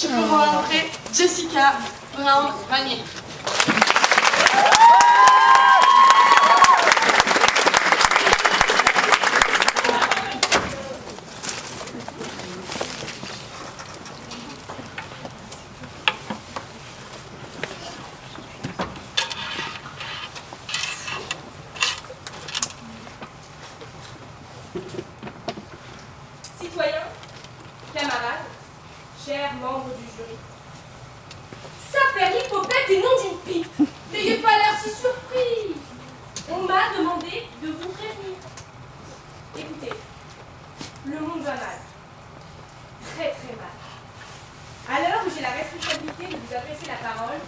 Je peux vous rencontrer Jessica Brown-Vanier. Citoyens, camarades, chers membres du jury. Ça fait l'hypopète et non d'une pipe. N'ayez pas l'air si surpris. On m'a demandé de vous prévenir. Écoutez, le monde va mal. Très très mal. À l'heure où j'ai la responsabilité de vous adresser la parole,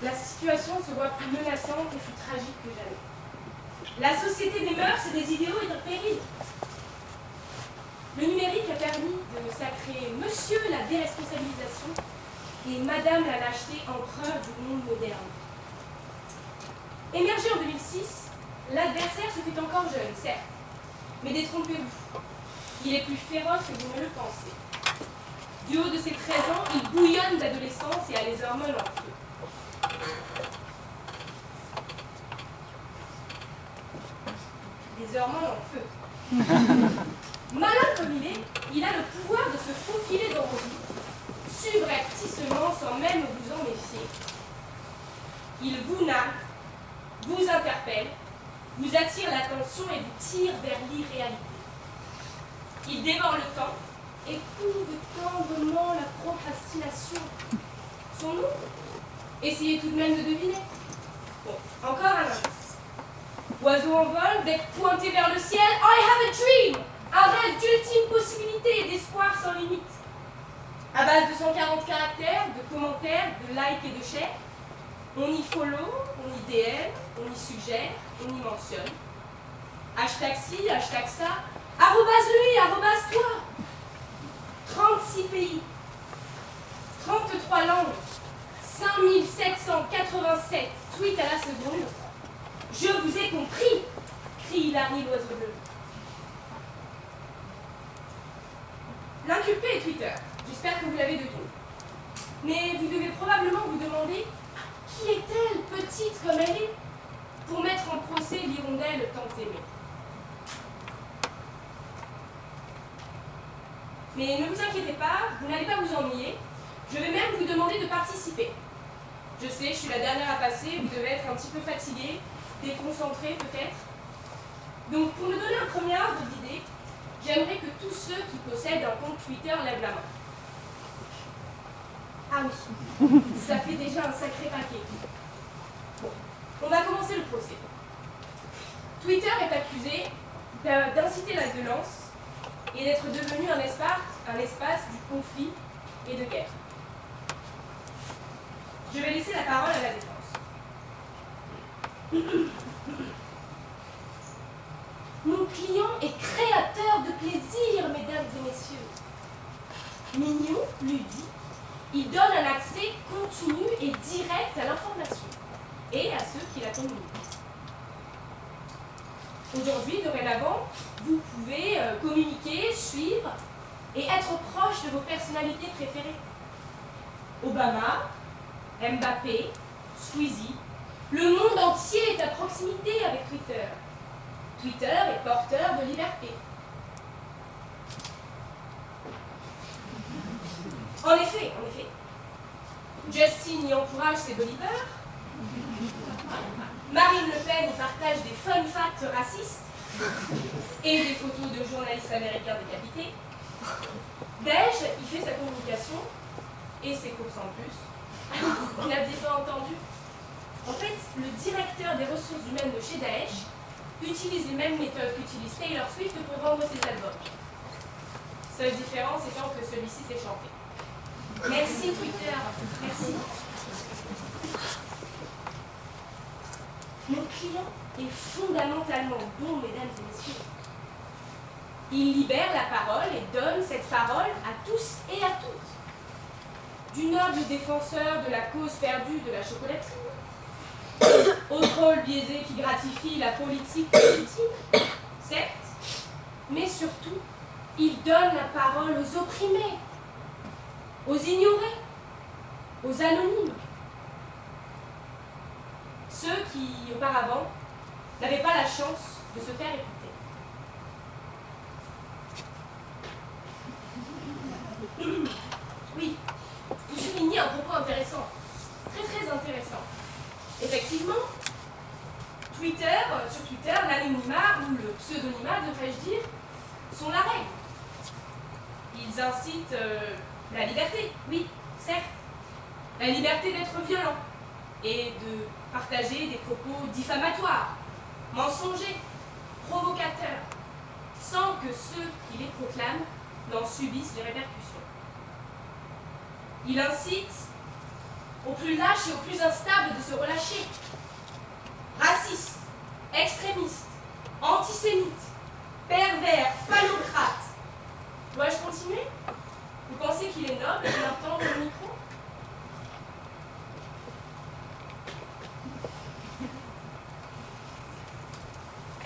la situation se voit plus menaçante et plus tragique que jamais. La société des mœurs et des idéaux est en péril. Le numérique a permis de sacrer Monsieur la déresponsabilisation et Madame la lâcheté empereur du monde moderne. Émergé en 2006, l'adversaire se fait encore jeune, certes, mais détrompez-vous, il est plus féroce que vous ne le pensez. Du haut de ses 13 ans, il bouillonne d'adolescence et a les hormones en feu. Les hormones en feu. Malin comme il a le pouvoir de se faufiler dans vos vies, subrepticement sans même vous en méfier. Il vous nargue, vous interpelle, vous attire l'attention et vous tire vers l'irréalité. Il dévore le temps et couve tendrement la procrastination. Son nom? Essayez tout de même de deviner. Bon, encore un indice. Oiseau en vol, bec pointé vers le ciel, I have a dream! Un rêve d'ultime possibilité et d'espoir sans limite. À base de 140 caractères, de commentaires, de likes et de shares, on y follow, on y DM, on y suggère, on y mentionne. Hashtag ci, hashtag ça, arrobase lui, arrobase toi. 36 pays, 33 langues, 5787 tweets à la seconde. Je vous ai compris, crie Hilary l'oiseau bleu. L'inculpé est Twitter. J'espère que vous l'avez deviné. Mais vous devez probablement vous demander qui est-elle, petite comme elle est, pour mettre en procès l'hirondelle tant aimée. Mais ne vous inquiétez pas, vous n'allez pas vous ennuyer. Je vais même vous demander de participer. Je sais, je suis la dernière à passer, vous devez être un petit peu fatigué, déconcentré peut-être. Donc pour me donner un premier ordre d'idée, j'aimerais que tous ceux qui possèdent un compte Twitter lèvent la main. Ah oui, ça fait déjà un sacré paquet. Bon, on va commencer le procès. Twitter est accusé d'inciter la violence et d'être devenu un espace du conflit et de guerre. Je vais laisser la parole à la défense. Mon client est créateur de plaisir, mesdames et messieurs. Mignon, ludique, il donne un accès continu et direct à l'information et à ceux qui la communiquent. Aujourd'hui, dorénavant, vous pouvez communiquer, suivre et être proche de vos personnalités préférées. Obama, Mbappé, Squeezie, le monde entier est à proximité avec Twitter. Twitter est porteur de liberté. En effet, Justin y encourage ses believers. Marine Le Pen y partage des fun facts racistes et des photos de journalistes américains décapités. Daesh y fait sa communication et ses courses en plus. Vous n'aviez pas entendu? En fait, le directeur des ressources humaines de chez Daesh utilise les mêmes méthodes qu'utilise Taylor Swift pour vendre ses albums. Seule différence étant que celui-ci s'est chanté. Merci Twitter, merci. Mon client est fondamentalement bon, mesdames et messieurs. Il libère la parole et donne cette parole à tous et à toutes. Du noble défenseur de la cause perdue de la chocolaterie, au troll biaisé qui gratifie la politique légitime, certes, mais surtout, il donne la parole aux opprimés. aux ignorés, aux anonymes. Ceux qui, auparavant, n'avaient pas la chance de se faire écouter. Oui, vous soulignez un propos intéressant, très intéressant. Effectivement, sur Twitter, l'anonymat ou le pseudonymat, devrais-je dire, sont la règle. Ils incitent la liberté, oui, certes, la liberté d'être violent et de partager des propos diffamatoires, mensongers, provocateurs, sans que ceux qui les proclament n'en subissent les répercussions. Il incite aux plus lâches et aux plus instables de se relâcher. Racistes, extrémistes, antisémites, pervers, phallocrates. Dois-je continuer? Vous pensez qu'il est noble de m'entendre au micro?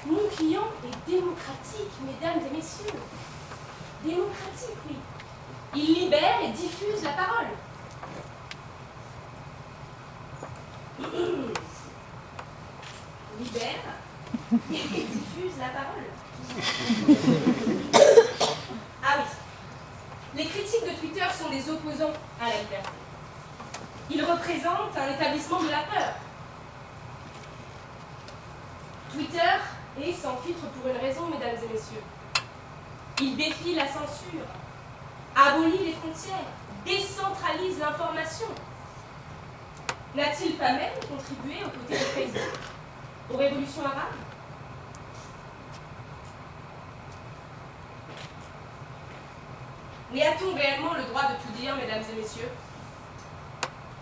Mon client est démocratique, mesdames et messieurs. Démocratique, oui. Il libère et diffuse la parole. Libère et diffuse la parole. Ah oui. Les critiques de Twitter sont des opposants à la liberté. Ils représentent un établissement de la peur. Twitter est sans filtre pour une raison, mesdames et messieurs. Il défie la censure, abolit les frontières, décentralise l'information. N'a-t-il pas même contribué aux côtés de Facebook aux révolutions arabes? Mais a-t-on réellement le droit de tout dire, mesdames et messieurs?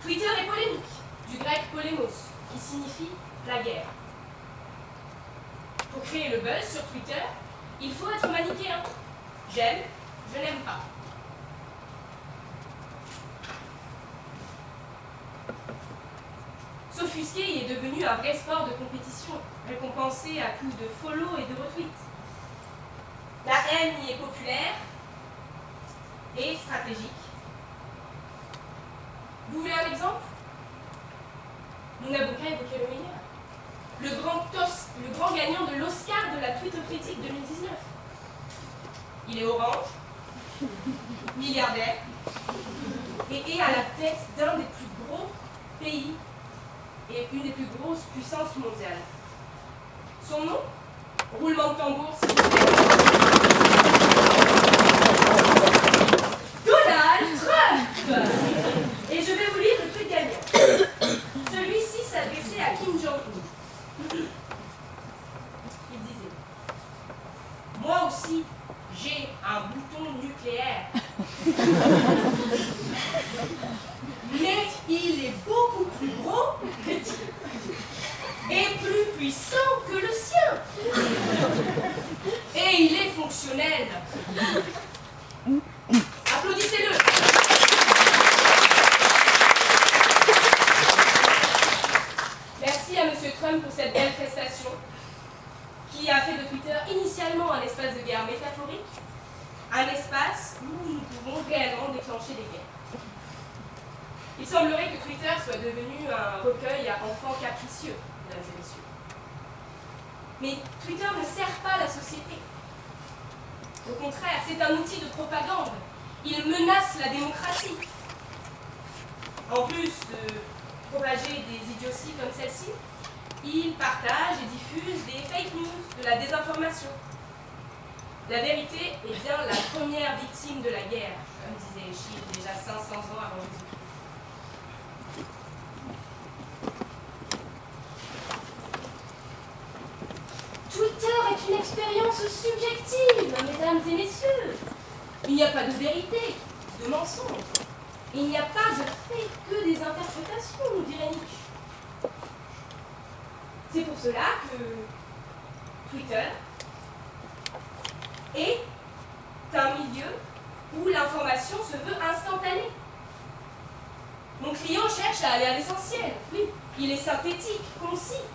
Twitter est polémique, du grec polémos, qui signifie la guerre. Pour créer le buzz sur Twitter, il faut être manichéen. J'aime, je n'aime pas. S'offusquer y est devenu un vrai sport de compétition, récompensé à coups de follow et de retweets. La haine y est populaire et stratégique. Vous voulez un exemple? Nous n'avons qu'à évoquer le meilleur. Le grand gagnant de l'Oscar de la Twitter Critique 2019. Il est orange, milliardaire, et est à la tête d'un des plus gros pays et une des plus grosses puissances mondiales. Son nom? Roulement de tambour, s'il vous plaît. Donald Trump! Et je vais vous lire le tweet gagnant. Celui-ci s'adressait à Kim Jong-un. Il disait: moi aussi, j'ai un bouton nucléaire. Mais il est beaucoup plus gros et plus puissant que le sien. Et il est fonctionnel. Applaudissez-le. Merci à M. Trump pour cette belle prestation qui a fait de Twitter initialement un espace de guerre métaphorique, un espace où nous pouvons réellement déclencher des guerres. Il semblerait que Twitter soit devenu un recueil à enfants capricieux, mesdames et messieurs. Mais Twitter ne sert pas la société. Au contraire, c'est un outil de propagande. Il menace la démocratie. En plus de propager des idioties comme celle-ci, il partage et diffuse des fake news, de la désinformation. La vérité est bien la première victime de la guerre, comme disait Échille déjà 500 ans avant Jésus-Christ. Twitter est une expérience subjective, mesdames et messieurs. Il n'y a pas de vérité, de mensonge. Il n'y a pas de fait, que des interprétations, nous dirait Nietzsche. C'est pour cela que Twitter est un milieu où l'information se veut instantanée. Mon client cherche à aller à l'essentiel. Oui, il est synthétique, concis.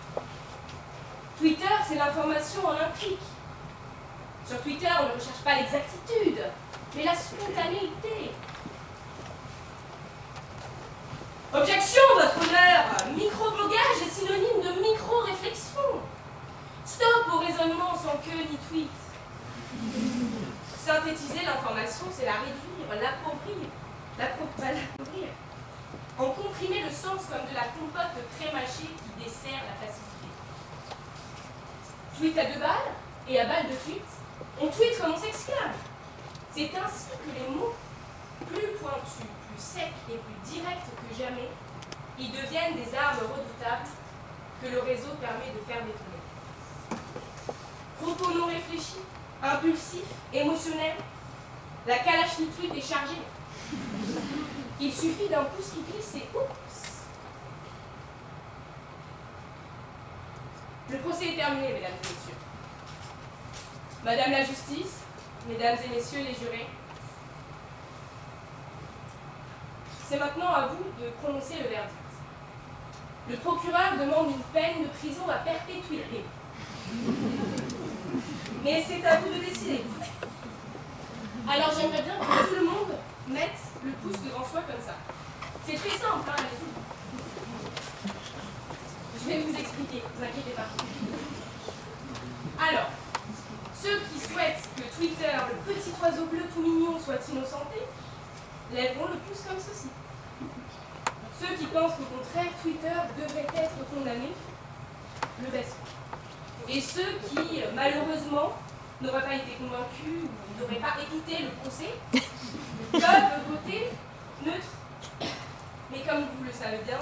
Twitter, c'est l'information en un clic. Sur Twitter, on ne recherche pas l'exactitude, mais la spontanéité. Objection, votre honneur. Micro-blogage est synonyme de micro-réflexion. Stop au raisonnement sans queue ni tweet. Synthétiser l'information, c'est la réduire, l'appauvrir. En comprimer le sens comme de la compote très mâchée qui dessert la facilité. Tweet à 2 balles et à balles de tweet, on tweet comme on s'exclame. C'est ainsi que les mots, plus pointus, plus secs et plus directs que jamais, ils deviennent des armes redoutables que le réseau permet de faire détonner. Propos non réfléchis, impulsifs, émotionnels, la kalachnikov est chargée. Il suffit d'un pouce qui glisse et oups! Le procès est terminé, mesdames et messieurs. Madame la justice, mesdames et messieurs les jurés, c'est maintenant à vous de prononcer le verdict. Le procureur demande une peine de prison à perpétuité. Mais c'est à vous de décider. Alors j'aimerais bien que tout le monde mette le pouce devant soi comme ça. C'est très simple, hein, allez-y. Je vais vous expliquer, ne vous inquiétez pas. Alors, ceux qui souhaitent que Twitter, le petit oiseau bleu tout mignon, soit innocenté, lèveront le pouce comme ceci. Ceux qui pensent qu'au contraire, Twitter devrait être condamné, le baisseront. Et ceux qui, malheureusement, n'auraient pas été convaincus ou n'auraient pas écouté le procès, peuvent voter neutre. Mais comme vous le savez bien,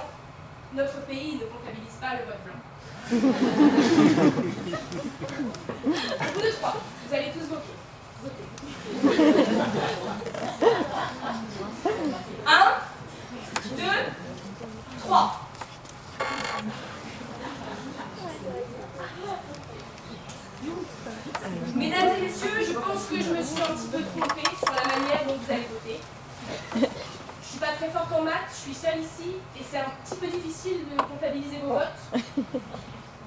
notre pays ne comptabilise pas le vote blanc. Vous deux, trois, vous allez tous voter. 1, 2, 3. Mesdames et messieurs, je pense que je me suis un petit peu trompée sur la manière dont vous allez voter. Je ne suis pas très forte en maths, je suis seule ici et c'est un petit peu difficile de comptabiliser vos votes.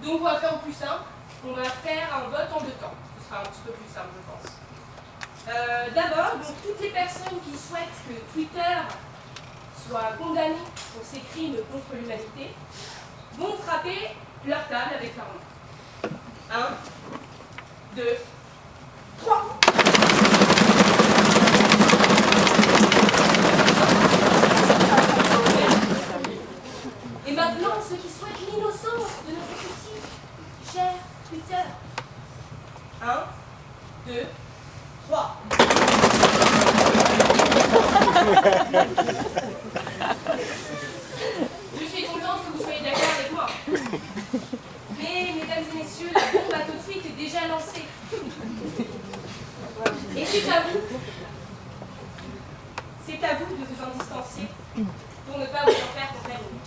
Donc on va faire au plus simple, on va faire un vote en 2 temps. Ce sera un petit peu plus simple, je pense. D'abord, donc, toutes les personnes qui souhaitent que Twitter soit condamné pour ses crimes contre l'humanité vont frapper leur table avec leur main. 1, 2, 3. Et maintenant, ceux qui souhaitent l'innocence de notre petit, cher Twitter. 1, 2, 3. Je suis contente que vous soyez d'accord avec moi. Mais, mesdames et messieurs, la bombe à tweet est déjà lancée. Et c'est à vous de vous en distancier pour ne pas vous en faire contaminer.